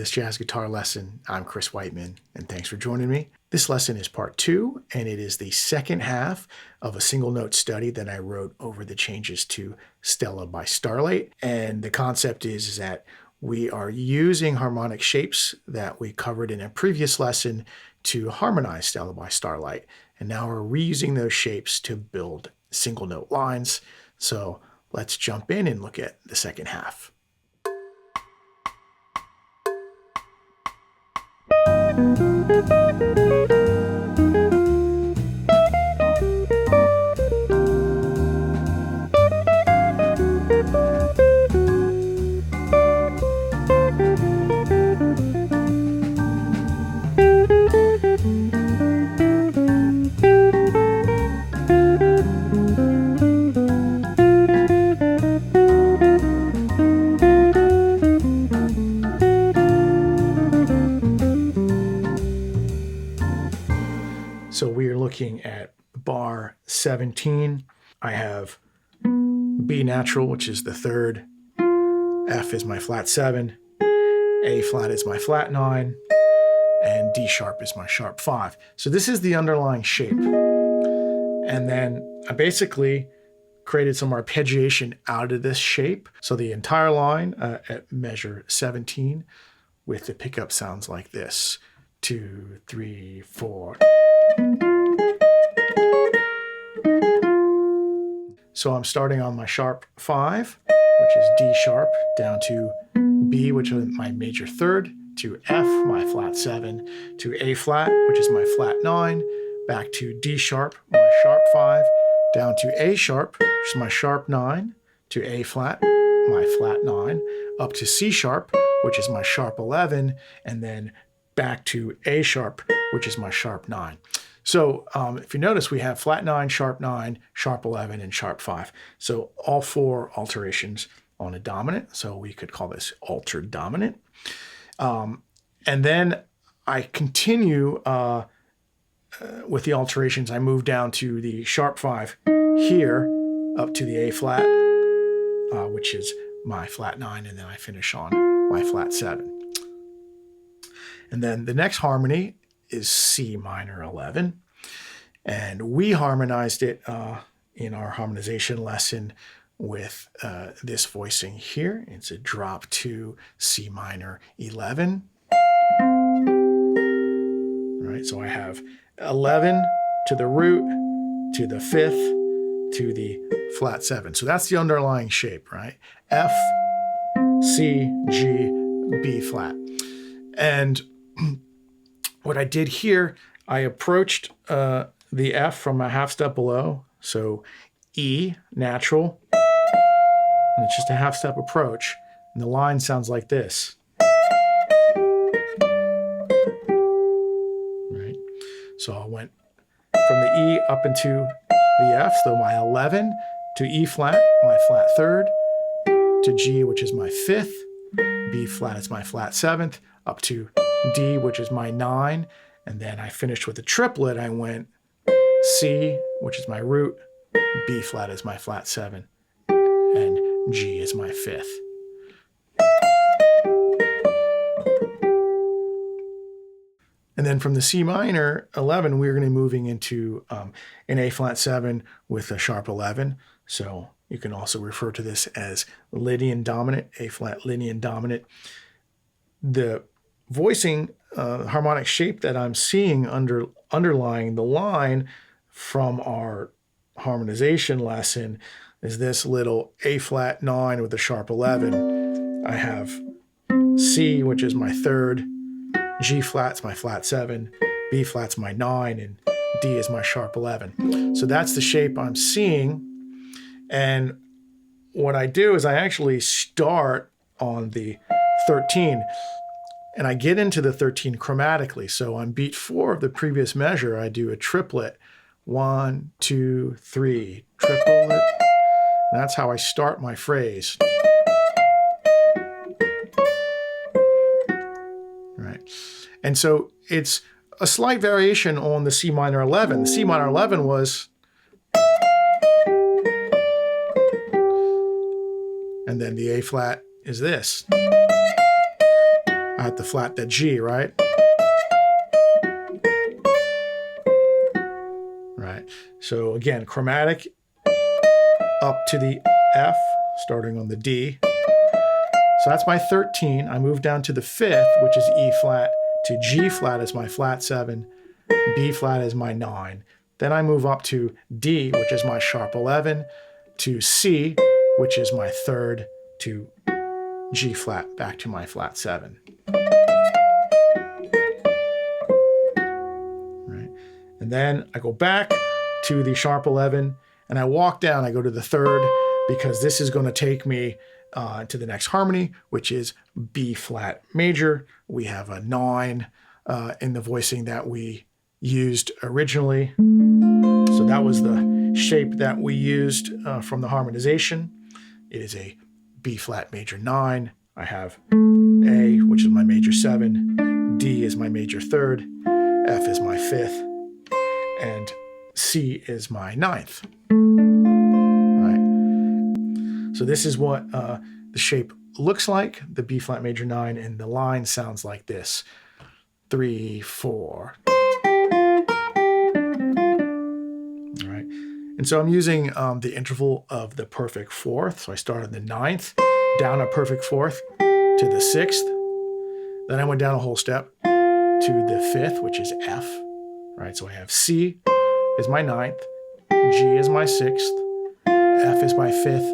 this jazz guitar lesson. I'm Chris Whiteman, and thanks for joining me. This lesson is part 2, and it is the second half of a single note study that I wrote over the changes to Stella by Starlight. And the concept is that we are using harmonic shapes that we covered in a previous lesson to harmonize Stella by Starlight. And now we're reusing those shapes to build single note lines. So let's jump in and look at the second half. So we are looking at bar 17. I have B natural, which is the third, F is my flat 7, A flat is my flat 9, and D sharp is my sharp 5. So this is the underlying shape. And then I basically created some arpeggiation out of this shape. So the entire line at measure 17 with the pickup sounds like this. 2, 3, 4. So I'm starting on my sharp 5, which is D sharp, down to B, which is my major third, to F, my flat 7, to A flat, which is my flat 9, back to D sharp, my sharp 5, down to A sharp, which is my sharp 9, to A flat, my flat 9, up to C sharp, which is my sharp 11, and then back to A sharp, which is my sharp 9. So if you notice, we have flat 9, sharp 9, sharp 11, and sharp 5. So all 4 alterations on a dominant. So we could call this altered dominant. And then I continue with the alterations. I move down to the sharp 5 here, up to the A flat, which is my flat 9, and then I finish on my flat 7. And then the next harmony is C minor 11. And we harmonized it in our harmonization lesson with this voicing here. It's a drop to C minor 11. All right, so I have 11 to the root, to the 5th, to the flat 7. So that's the underlying shape, right? F, C, G, B flat. And what I did here, I approached the F from a half step below. So E, natural, and it's just a half step approach. And the line sounds like this. Right? So I went from the E up into the F, so my 11, to E flat, my flat 3rd, to G, which is my 5th, B flat is my flat 7th, up to D, which is my 9, and then I finished with a triplet. I went C, which is my root, B flat is my flat 7, and G is my 5th. And then from the C minor 11, we're going to be moving into an A flat 7 with a sharp 11. So you can also refer to this as Lydian dominant, A flat Lydian dominant. The voicing harmonic shape that I'm seeing underlying the line from our harmonization lesson is this little A flat 9 with a sharp 11. I have C, which is my 3rd, G flat's my flat 7, B flat's my 9, and D is my sharp 11. So that's the shape I'm seeing. And what I do is I actually start on the 13. And I get into the 13 chromatically. So on beat 4 of the previous measure, I do a triplet. 1, 2, 3, triplet. And that's how I start my phrase. Right. And so it's a slight variation on the C minor 11. The C minor 11 was, and then the A flat is this. at the flat, the G, right? Right. So again, chromatic up to the F, starting on the D. So that's my 13. I move down to the 5th, which is E flat, to G flat as my flat 7, B flat as my 9. Then I move up to D, which is my sharp 11, to C, which is my 3rd, to G flat, back to my flat 7. Right. And then I go back to the sharp 11, and I walk down. I go to the 3rd, because this is going to take me to the next harmony, which is B flat major. We have a 9 in the voicing that we used originally. So that was the shape that we used from the harmonization. It is a B flat major 9. I have A, which is my major 7, D is my major 3rd, F is my 5th, and C is my 9th. Right. So this is what the shape looks like, the B flat major 9, and the line sounds like this: 3, 4. All right. And so I'm using the interval of the perfect 4th. So I start on the 9th, down a perfect 4th to the 6th. Then I went down a whole step to the 5th, which is F. Right. So I have C is my 9th, G is my 6th, F is my 5th,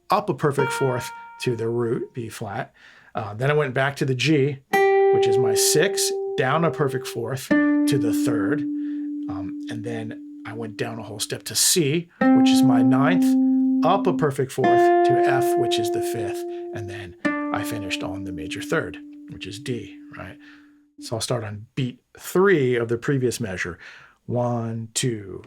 up a perfect 4th to the root, B flat. Then I went back to the G, which is my 6, down a perfect 4th to the 3rd. And then I went down a whole step to C, which is my 9th, up a perfect 4th to F, which is the 5th. And then I finished on the major 3rd, which is D, right? So I'll start on beat 3 of the previous measure. 1, 2.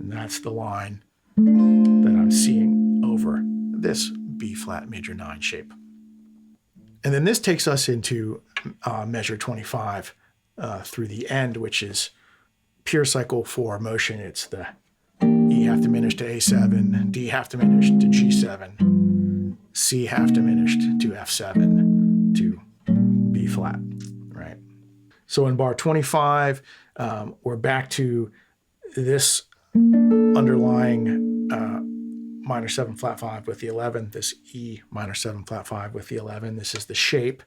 And that's the line that I'm seeing over this B flat major 9 shape. And then this takes us into measure 25 through the end, which is pure cycle 4 motion. It's the E half diminished to A7, D half diminished to G7, C half diminished to F7 to B flat, right? So in bar 25, we're back to this underlying minor 7 flat 5 with the 11, this E minor 7 flat 5 with the 11. This is the shape.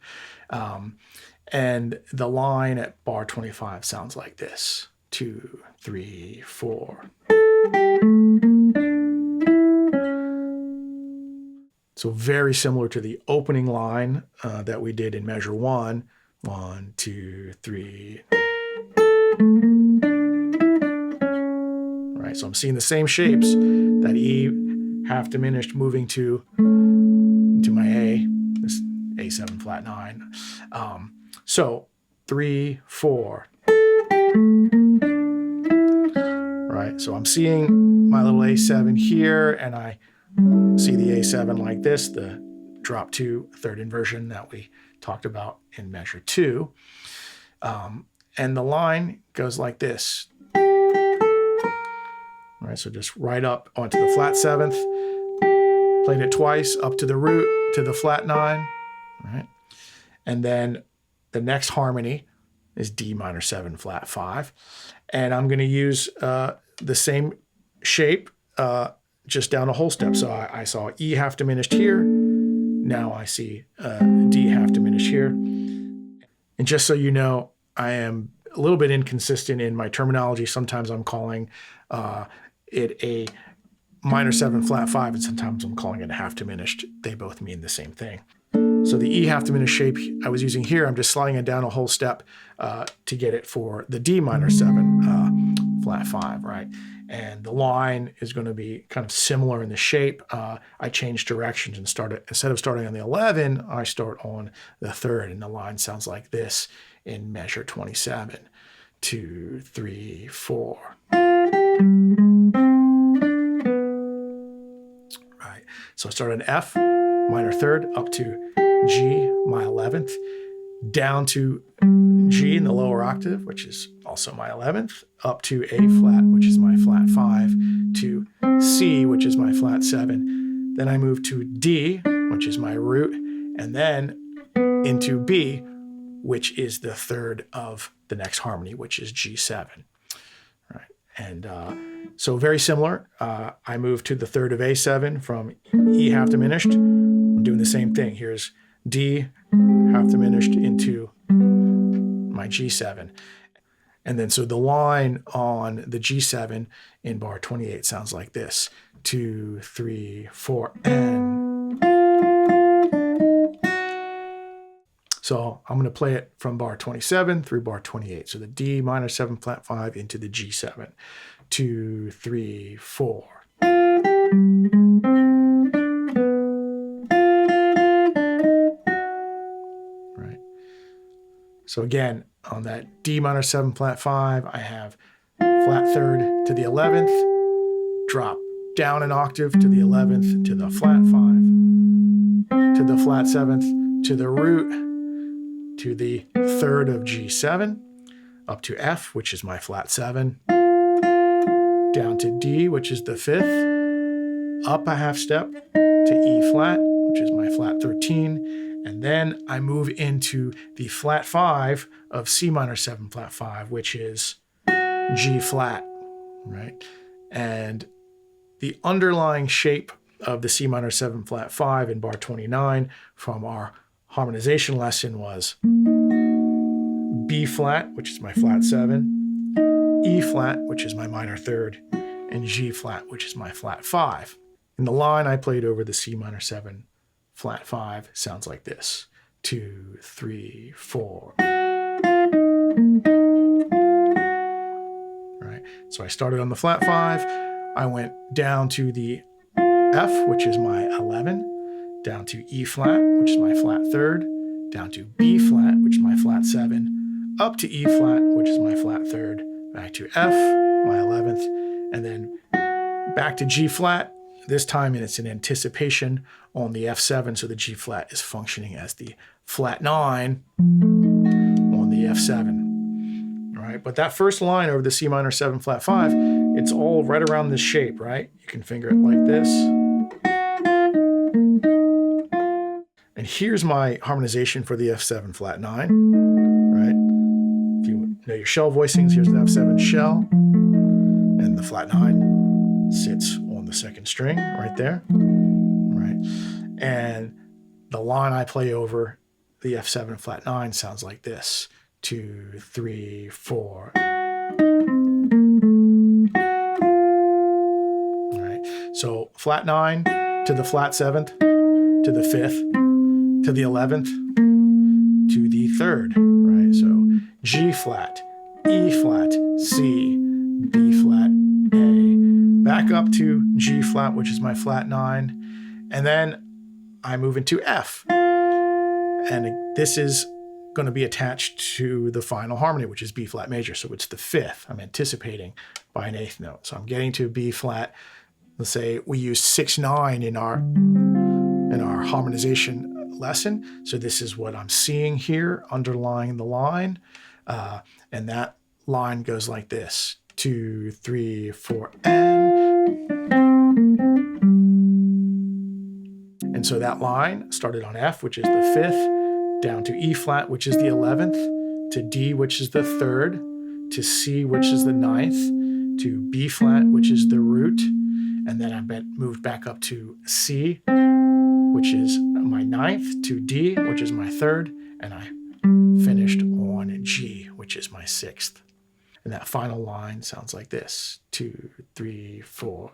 And the line at bar 25 sounds like this: 2, 3, 4. So very similar to the opening line that we did in measure 1. 1, 2, 3. Right, so I'm seeing the same shapes, that E half diminished moving to my A, this A7 flat 9. So 3, 4. Right, so I'm seeing my little A7 here, and I see the A7 like this, the drop 2 third inversion that we talked about in measure 2. And the line goes like this. Right, so just right up onto the flat 7th, played it twice, up to the root, to the flat 9, right? And then the next harmony is D minor 7 flat 5. And I'm going to use the same shape, just down a whole step. So I saw E half diminished here. Now I see D half diminished here. And just so you know, I am a little bit inconsistent in my terminology. Sometimes I'm calling it a minor 7 flat 5, and sometimes I'm calling it a half diminished. They both mean the same thing. So the E half diminished shape I was using here, I'm just sliding it down a whole step to get it for the D minor 7 flat 5, right? And the line is going to be kind of similar in the shape. I changed directions and started, instead of starting on the 11, I start on the 3rd, and the line sounds like this in measure 27. 2, 3, 4. Right, so I start on F, minor 3rd, up to G, my 11th, down to G in the lower octave, which is also my 11th, up to A flat, which is my flat 5, to C, which is my flat 7, Then I move to D, which is my root, and then into B, which is the third of the next harmony, which is G7. Right. And so very similar. I move to the third of A7 from E half diminished. I'm doing the same thing. Here's D half diminished into my G7. And then so the line on the G7 in bar 28 sounds like this. 2, 3, 4, and. So I'm going to play it from bar 27 through bar 28. So the D minor 7 flat 5 into the G7. 2, 3, 4. Right. So again, on that D minor 7 flat 5, I have flat third to the 11th, drop down an octave to the 11th, to the flat 5, to the flat 7th, to the root, to the third of G7, up to F, which is my flat 7, down to D, which is the 5th, up a half step to E flat, which is my flat 13, and then I move into the flat 5 of C minor 7 flat 5, which is G flat, right? And the underlying shape of the C minor 7 flat 5 in bar 29 from our harmonization lesson was B flat, which is my flat 7, E flat, which is my minor third, and G flat, which is my flat 5. And the line I played over the C minor 7 flat 5 sounds like this. 2, 3, 4. Right. So I started on the flat 5. I went down to the F, which is my 11, down to E flat, which is my flat third, down to B flat, which is my flat 7, up to E flat, which is my flat third, back to F, my 11th, and then back to G flat. This time it's an anticipation on the F7, so the G flat is functioning as the flat 9 on the F7. All right, but that first line over the C minor 7 flat 5, it's all right around this shape, right? You can finger it like this. And here's my harmonization for the F7 flat 9, right? If you know your shell voicings, here's an F7 shell, and the flat 9 sits on the second string right there, right? And the line I play over the F7 flat 9 sounds like this. 2, 3, 4. All right, so flat 9 to the flat 7th, to the 5th, to the 11th, to the 3rd, right? So G flat, E flat, C, B flat, A, back up to G flat, which is my flat 9, and then I move into F. And this is going to be attached to the final harmony, which is B flat major. So it's the 5th. I'm anticipating by an 8th note. So I'm getting to B flat. Let's say we use 6/9 in our harmonization lesson. So this is what I'm seeing here underlying the line. And that line goes like this. 2, 3, 4, and so that line started on F, which is the 5th, down to E flat, which is the 11th, to D, which is the 3rd, to C, which is the 9th, to B flat, which is the root, and then I moved back up to C, which is my 9th, to D, which is my 3rd, and I finished on G, which is my 6th. And that final line sounds like this. 2, 3, 4.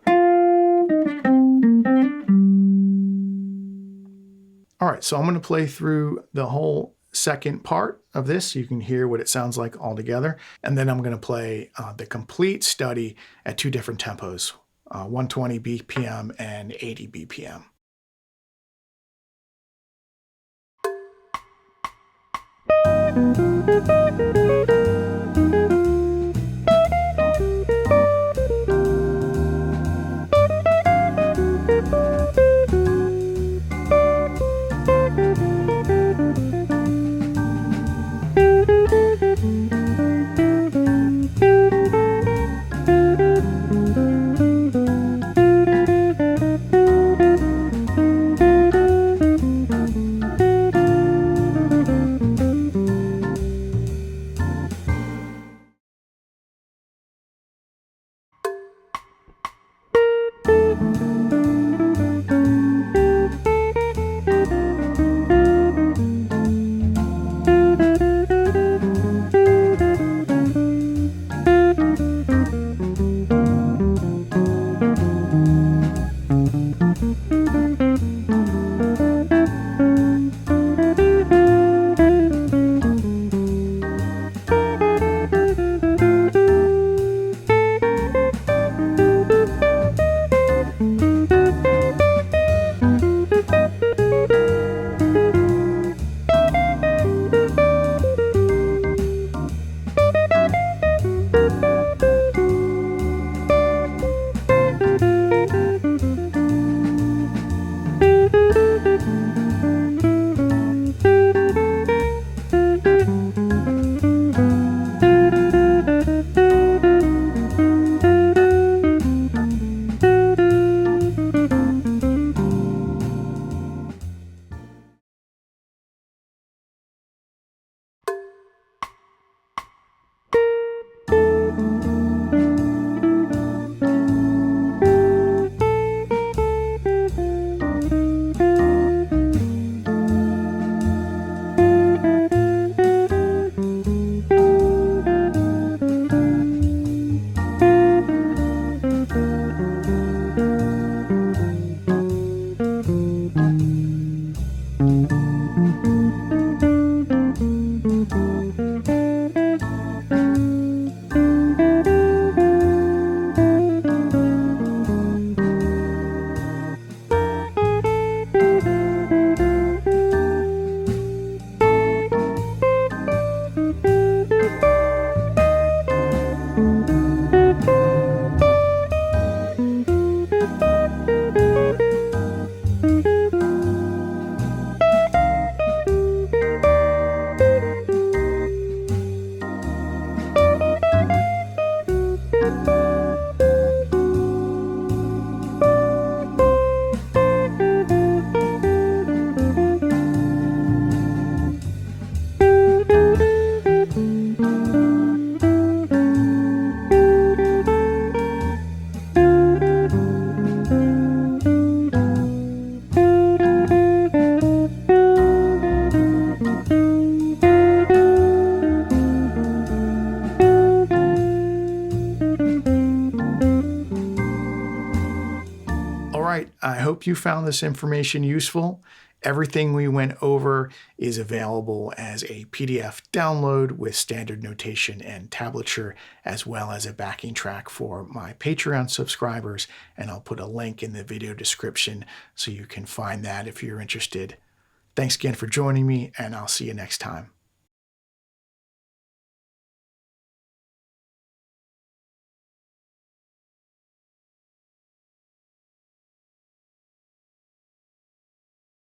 All right, so I'm going to play through the whole second part of this so you can hear what it sounds like all together. And then I'm going to play the complete study at 2 different tempos, 120 BPM and 80 BPM. you found this information useful. Everything we went over is available as a PDF download with standard notation and tablature, as well as a backing track for my Patreon subscribers, and I'll put a link in the video description so you can find that if you're interested. Thanks again for joining me, and I'll see you next time.